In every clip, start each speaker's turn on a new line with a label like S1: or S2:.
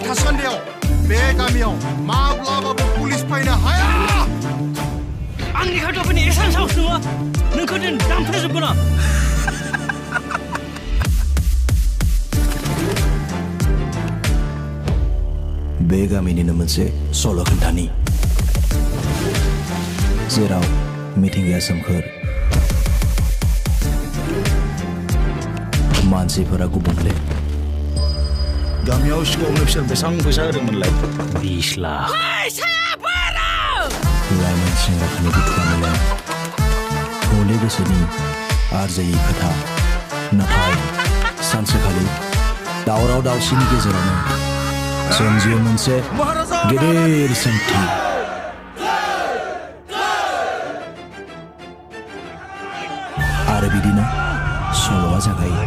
S1: थासान्दियाव बे गामियाव माब्लाबाबो पुलिस फैनो हाया
S2: आंनि खाथाफोरनि एसां साहस नङा नोंखौ दिन दामफेजोबगोन आं
S3: बे गामिनिनो मोनसे सल' खोन्थानि जेराव मिथिंगाया सोमखोर मानसिफोरा गुबुंले
S4: गामियाव सिगाङावनो बिसोर बेसेबां फैसा होदोंमोनलाय
S2: 20 लाख
S3: लाइमोन सेंग्राफोरनि दुखुआ मोनलाय हले गोसोनि आरजायै खोथा नाथाय सानसेखालि दावराव दावसिनि गेजेरावनो सोमजियो मोनसे गेदेर सोंथि आरो बिदिनो सल'आ जागायो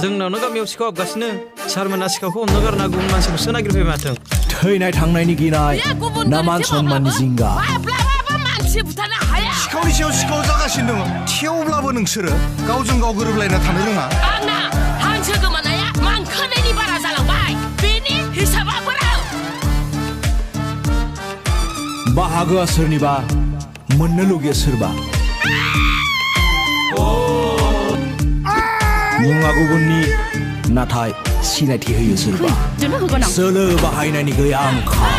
S2: जोंनावनो गामियाव सिखाव हाबगासिनो सारमोना सिखावखौ हमनो गारना गुबुन मानसिखौसो नागिरफैबाय माथो
S3: थैनाय थांनायनि गिनाय ना मान सनमाननि जिंगा
S1: सिखावनि सायाव सिखाव जागासिनो दङ थेवब्लाबो नोंसोरो गावजों गाव गोरोबलायना थानो रोङा
S5: आंना हांसो गोमानाया मांखोनायनि बारा जालांबाय बेनि हिसाबा बोरै
S3: बाहागोआ सोरनिबा मोननो लुगैयो सोरबा मुङा गुबुननि नाथाय सिनायथि होयो सोरबा सोलो बाहायनायनि गैया आंखाल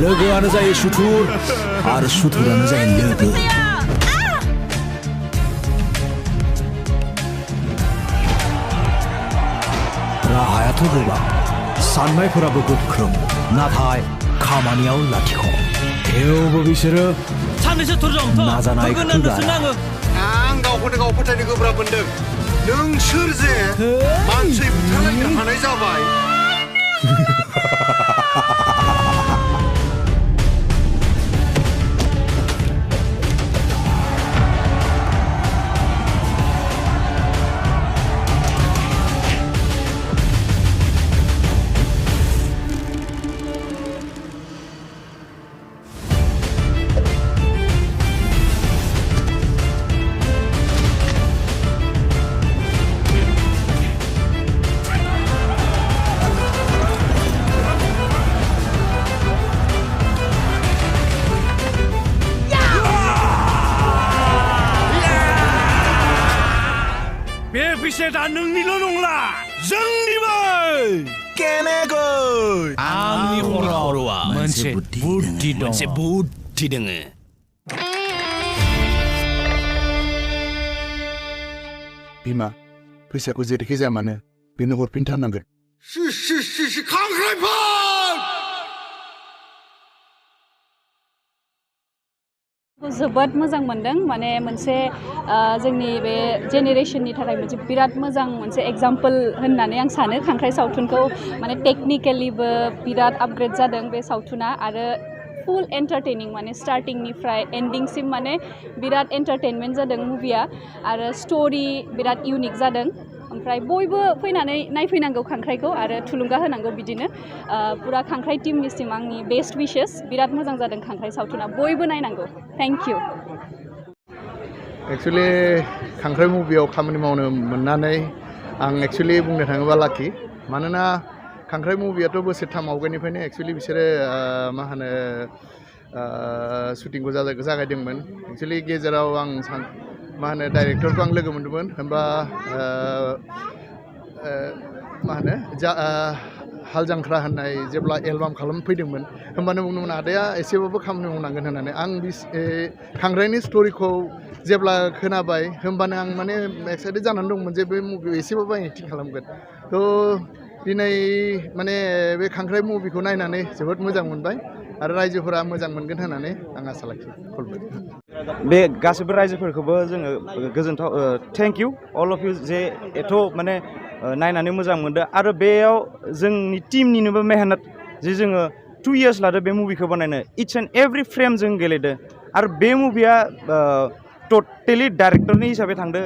S3: लोगोआनो जायो सुथुर आरो सुथुरानो जायो लोगो राहायाथ' गोबां साननायफोराबो गोख्रों नाथाय खामानियाव लाथिख' थेवबो बिसोरो
S2: साननैसो थरजों
S3: नाजानाय
S1: आं गावखौनो गाव फोथायनो गोब्राब मोनदों नोंसोर जे मानसि बुथारलायनो हानाय जाबाय
S2: बे फैसाया नोंनिल' नंला जोंनिबो
S4: केनेगै
S2: आंनि खर'आ मोनसे बुद्धि दं मोनसे बुद्धि दोङो
S4: बिमा फैसाखौ जेरैखि जाया मानो बेनो हरफिनथारनांगोन
S1: खांख्राइफोर
S6: जोबोद मोजां मोनदों माने मोनसे जोंनि बे जेनेरेशननि थाखाय मोनसे बिराद मोजां मोनसे एग्जाम्पल होननानै आं सानो खांख्राइ सावथुनखौ माने टेक्निकेलिबो बिराद आपग्रेड जादों बे सावथुना आरो फुल एन्टारटेनिं माने स्टार्टिंनिफ्राय एन्डिंसिम माने बिराद एन्टारटेनमेन्ट जादों मुभिया आरो स्ट'रि बिराद इउनिक जादों ओमफ्राय बयबो फैनानै नायफैनांगौ खांख्राइखौ आरो थुलुंगा होनांगौ बिदिनो पुरा खांख्राइ टीमनिसिम आंनि बेस्ट विशेस बिराद मोजां जादों खांख्राइ सावथुना बयबो नायनांगौ थेंक इउ
S4: एक्चुअली खांख्राइ मुभियाव खामानि मावनो मोननानै आं एक्चुअली बुंनो थाङोबा लाखि मानोना खांख्राइ मुभियाथ' बोसोरथाम आवगायनिफ्रायनो एक्चुअली बिसोरो मा होनो शुटिंखौ जागायदोंमोन एक्चुअली गेजेराव आं मा होनो डाइरेक्टरखौ आं लोगो मोन्दोंमोन होनबा मा होनो हाल जांख्रा होननाय जेब्ला एलबाम खालामफैदोंमोन होनबानो बुंदोंमोन आदाया एसेबाबो खामानि मावनांगोन होननानै आं खांख्राइनि स्ट'रिखौ जेब्ला खोनाबाय होनबानो आं माने एक्साइटेड जानानै दंमोन जे बे मुभियाव एसेबाबो आं एक्टिं खालामगोन थ' दिनै माने बे खांख्राइ मुभिखौ नायनानै जोबोद मोजां मोनबाय आरो रायजोफोरा मोजां मोनगोन होननानै आं आसा लाखियो
S7: बे गासैबो रायजोफोरखौबो जोङो गोजोनथाव thank you all of you जे एथ' माने नायनानै मोजां मोनदों आरो बेयाव जोंनि टीमनिनोबो मेहनत जे जोङो 2 years लादो बे मुभिखौ बानायनो इच एन्ड एभ्रि फ्रेम जों गेलेदो आरो बे मुभिया टटेलि डाइरेक्टरनि हिसाबै थांदो